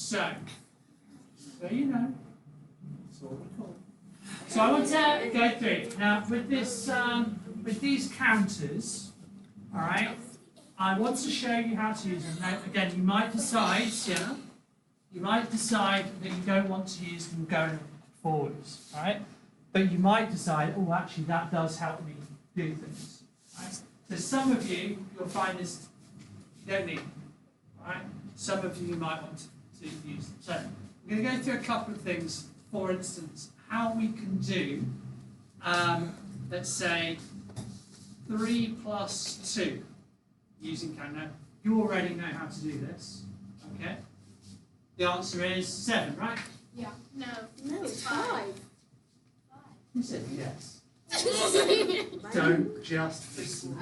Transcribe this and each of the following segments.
So you know, that's what we call. So I want to go through now with this, with these counters. All right, I want to show you how to use them. Now, again, you might decide, you might decide that you don't want to use them going forwards, all right? But you might decide, oh, actually, that does help me do things. Right? So some of you, you'll find this, you don't need them, right? Some of you might want to use them. So I'm going to go through a couple of things. For instance, how we can do, let's say, 3 plus 2 using count. Now, you already know how to do this, okay? The answer is 7, right? Yeah. No, it's 5. You said yes. Don't just listen.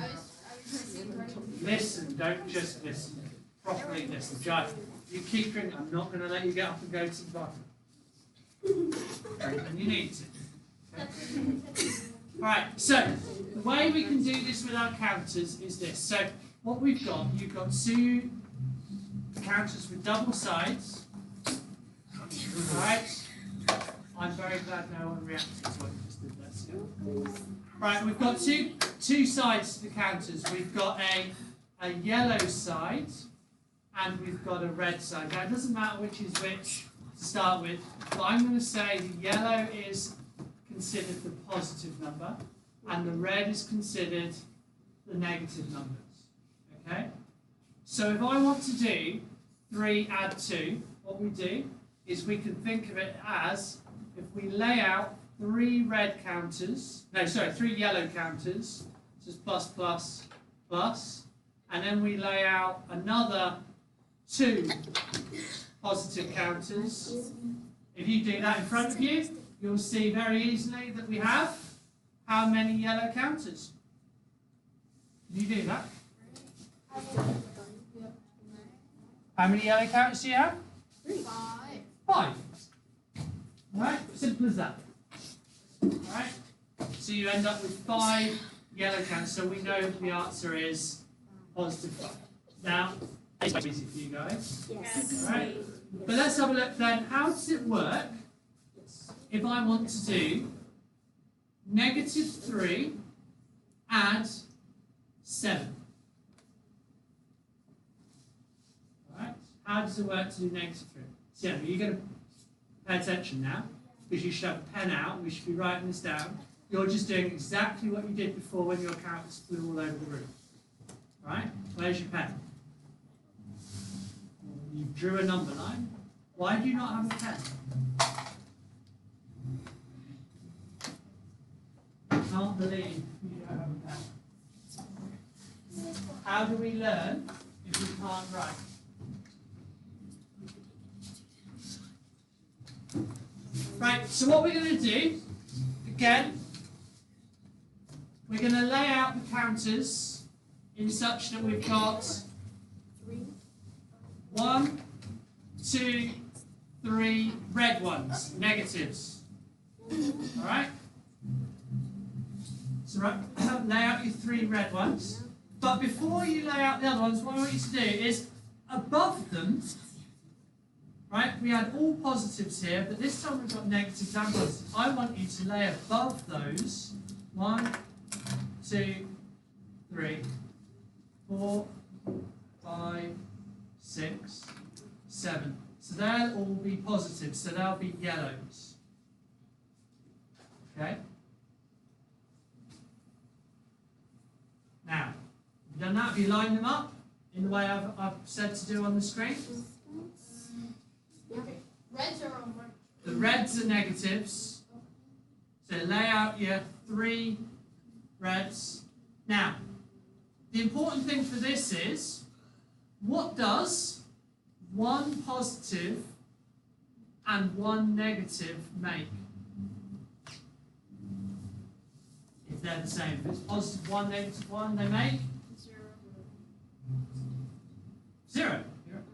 Listen, don't just listen. Properly listen. Just, you keep drinking. I'm not going to let you get up and go to the bathroom. And you need to. Okay. Right, so the way we can do this with our counters is this. So what we've got, you've got 2 counters with double sides. Alright? I'm very glad no one reacted to what you just did there. Right, we've got two sides to the counters. We've got a yellow side and we've got a red side. Now it doesn't matter which is which to start with, but I'm going to say the yellow is considered the positive number and the red is considered the negative numbers. Okay? So if I want to do 3 add 2, what we do is we can think of it as if we lay out 3 red counters, 3 yellow counters, so it's plus, plus, plus, and then we lay out another 2 positive counters. If you do that in front of you, you'll see very easily that we have how many yellow counters? Can you do that? How many yellow counters do you have? 5. Alright, simple as that. Alright, so you end up with 5 yellow counters, so we know the answer is positive 5. Now, it's easy for you guys. Yes. Alright, but let's have a look then. How does it work if I want to do -3 add 7? Alright, how does it work to do -3? So yeah, you're going to pay attention now, because you should have a pen out, we should be writing this down. You're just doing exactly what you did before when your counters flew all over the room. Right? Where's your pen? You drew a number line. Why do you not have a pen? I can't believe you don't have a pen. How do we learn if we can't write? Right, so what we're going to do, again, we're going to lay out the counters in such that we've got 1, 2, 3 red ones, negatives. Alright? So lay out your 3 red ones. But before you lay out the other ones, what I want you to do is above them, right, we had all positives here, but this time we've got negatives and positives. I want you to lay above those 1, 2, 3, 4, 5, 6, 7. So they'll all be positives, so they'll be yellows. Okay? Now, you've done that. Have you lined them up in the way I've said to do on the screen? Reds are on right. The reds are negatives. So lay out your 3 reds. Now, the important thing for this is, what does 1 positive and 1 negative make? If they're the same. If it's positive 1, negative 1, they make? 0.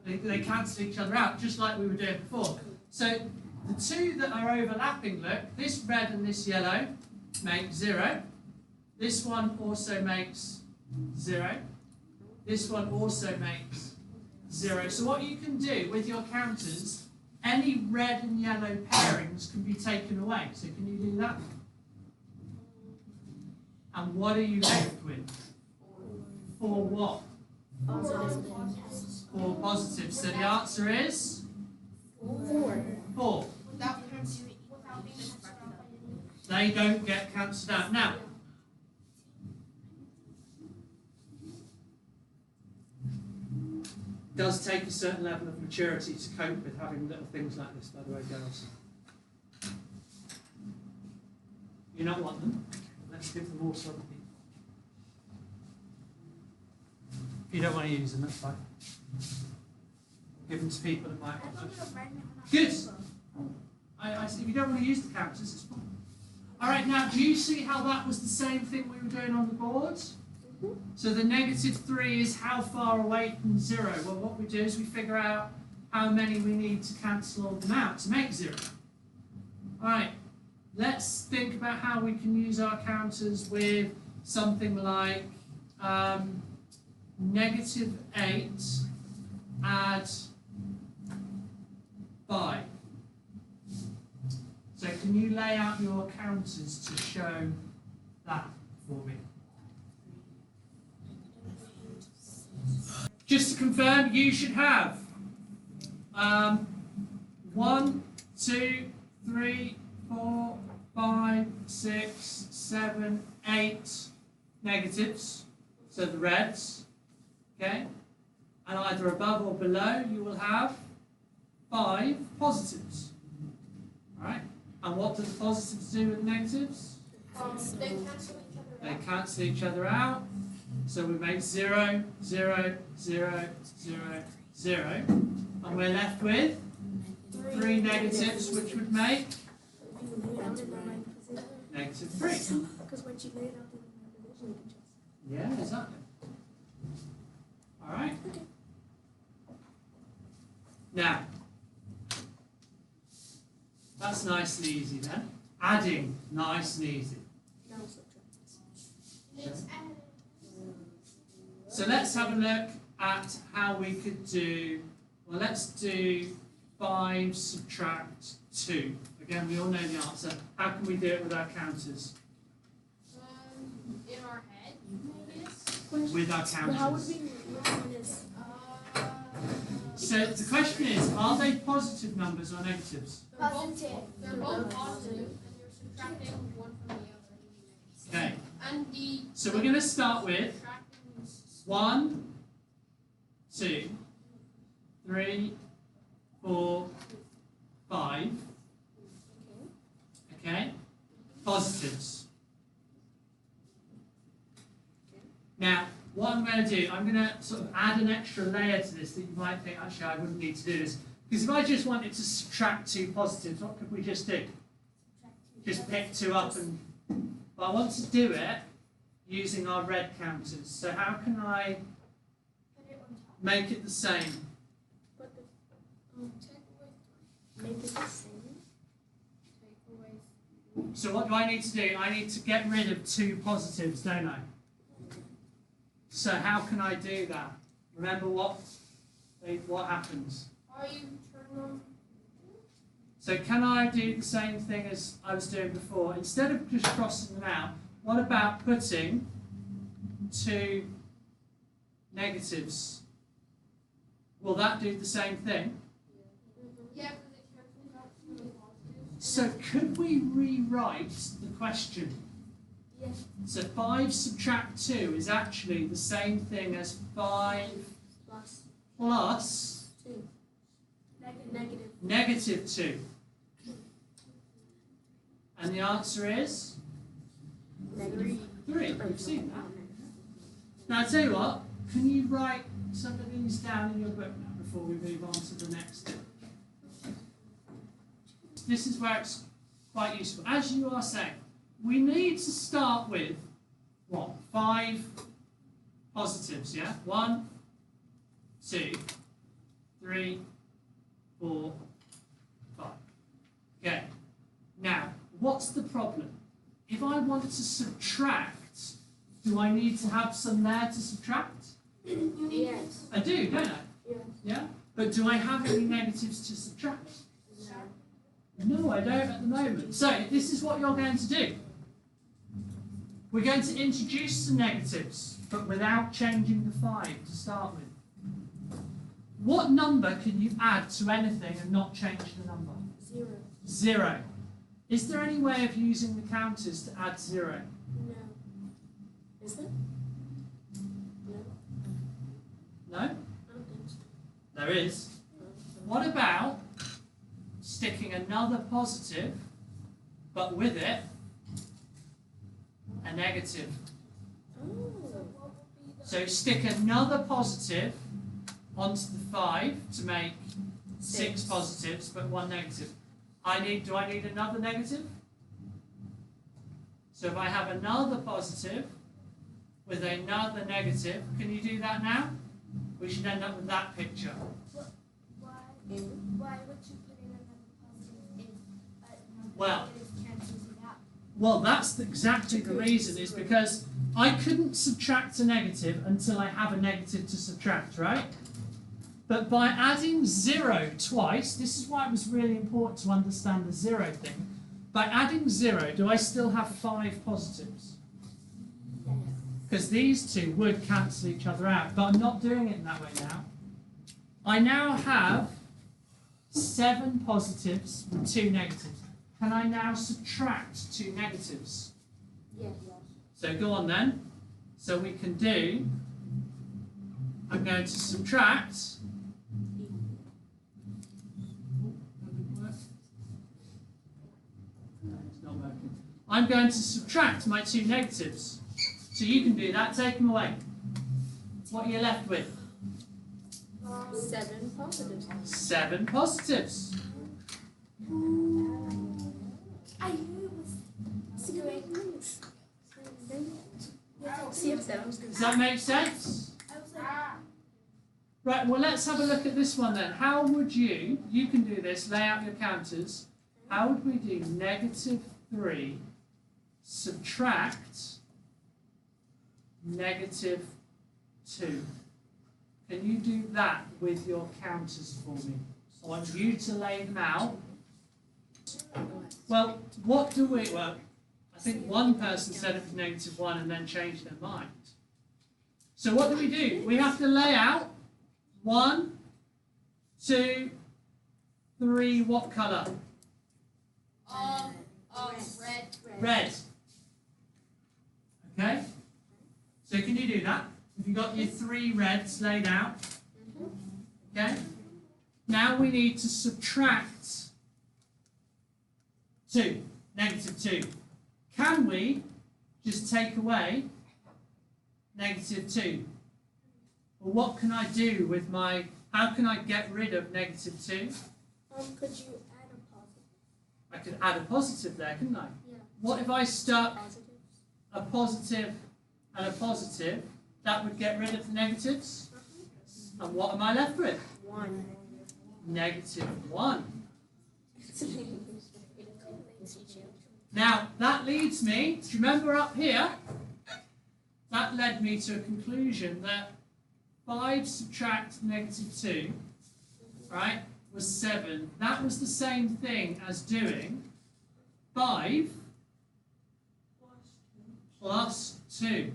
They cancel each other out, just like we were doing before. So the 2 that are overlapping, look, this red and this yellow make 0. This one also makes 0. This one also makes 0. So what you can do with your counters, any red and yellow pairings can be taken away. So can you do that? And what are you left with? 4 what? 4 positives. So the answer is? 4. They don't get cancelled out. Now, it does take a certain level of maturity to cope with having little things like this, by the way, girls. You not want them? Let's give them all to other people. If you don't want to use them, that's fine. Give them to people that might want them. Good. I see. If you don't want to use the counters, it's fine. All right, now, do you see how that was the same thing we were doing on the board? So the -3 is how far away from 0. Well, what we do is we figure out how many we need to cancel all them out to make 0. All right, let's think about how we can use our counters with something like -8 add 5. So can you lay out your counters to show that for me? Just to confirm, you should have 1, 2, 3, 4, 5, 6, 7, 8 negatives, so the reds, okay? And either above or below, you will have 5 positives, all right? And what do the positives do with the negatives? They cancel each other out. So we make 0, 0, 0, 0, 0. And we're left with 3 negatives, which would make -3. Because when you lay it out in the division, you can just... Yeah, exactly. All right. Okay. Now, that's nice and easy then. Adding, nice and easy. Now subtract. So let's have a look at how we could do, well, let's do 5 subtract 2. Again, we all know the answer. How can we do it with our counters? In our head, With our But how would counters. we learn this? So the question is, are they positive numbers or negatives? They're both positive, and you're subtracting one from the other. Okay, And the so we're going to start with subtracting 1, 2, 3, 4, 5. Okay, positives. Now, what I'm going to do, I'm going to sort of add an extra layer to this that you might think, actually, I wouldn't need to do this. Because if I just wanted to subtract 2 positives, what could we just do? Just pick 2 up and... But I want to do it using our red counters. So how can I make it the same? But the, make it the same. So what do I need to do? I need to get rid of 2 positives, don't I? So how can I do that? Remember what happens? Are you turning on? So can I do the same thing as I was doing before? Instead of just crossing them out, what about putting 2 negatives? Will that do the same thing? Yeah, because it cancels out some of the positives. So could we rewrite the question? Yes. So 5 subtract 2 is actually the same thing as 5 Plus plus 2. Negative. negative 2. And the answer is Negative. 3. You've seen that. Now, I'll tell you what, can you write some of these down in your book now before we move on to the next step? This is where it's quite useful. As you are saying, we need to start with, what, 5 positives, yeah? 1, 2, 3, 4, 5. Okay. Now, what's the problem? If I want to subtract, do I need to have some there to subtract? Yes. I do, don't I? Yes. Yeah? But do I have any negatives to subtract? No, I don't at the moment. So this is what you're going to do. We're going to introduce some negatives, but without changing the 5 to start with. What number can you add to anything and not change the number? 0. 0. Is there any way of using the counters to add 0? No. Is there? No. No? I don't think so. There is. What about sticking another positive, but with it, a negative? Oh. So stick another positive onto the 5 to make 6 positives, but 1 negative. Do I need another negative? So if I have another positive with another negative, can you do that now? We should end up with that picture. Why would you put in another positive if Well, negative cancels it out? Well, that's exactly the reason, is because I couldn't subtract a negative until I have a negative to subtract, right? But by adding 0 twice, this is why it was really important to understand the 0 thing. By adding 0, do I still have 5 positives? Because these two would cancel each other out, but I'm not doing it in that way now. I now have 7 positives and 2 negatives. Can I now subtract 2 negatives? Yes. So go on then. So we can do, I'm going to subtract. No, it's not working. I'm going to subtract my 2 negatives. So you can do that, take them away. What are you left with? 7 positives. 7 positives. I knew it was 0. See if that was good. Does that make sense? I was like, Right, well let's have a look at this one then. How would you can do this, lay out your counters. How would we do -3 subtract -2? Can you do that with your counters for me? I want you to lay them out. Well, I think one person said it was -1 and then changed their mind. So what do? We have to lay out 1, 2, 3, what colour? Red. Red. Okay? So can you do that? Have you got your 3 reds laid out? Okay? Now we need to subtract 2, -2. Can we just take away -2? Well, what can I do with how can I get rid of -2? could you add a positive? I could add a positive there, couldn't I? Yeah. What if I stuck Positives. a positive and a positive? That would get rid of the negatives. And what am I left with? 1. -1. Now, that leads me, do you remember up here? That led me to a conclusion that 5 subtract -2, right, was 7. That was the same thing as doing 5 plus 2.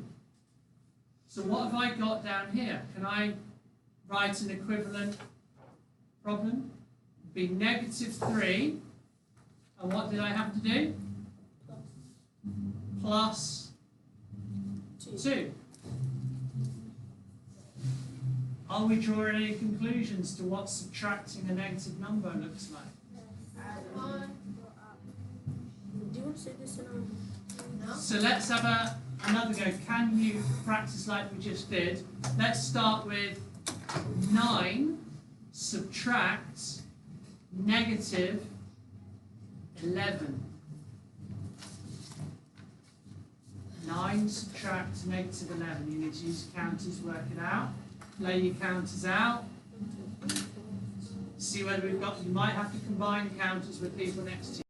So what have I got down here? Can I write an equivalent problem? Be -3, and what did I have to do? Plus 2. Are we drawing any conclusions to what subtracting a negative number looks like? Do you want to say this in our... So let's have another go. Can you practice like we just did? Let's start with 9 subtract -11. 9 subtract -11. You need to use counters, work it out. Lay your counters out. See whether we've got, you might have to combine counters with people next to you.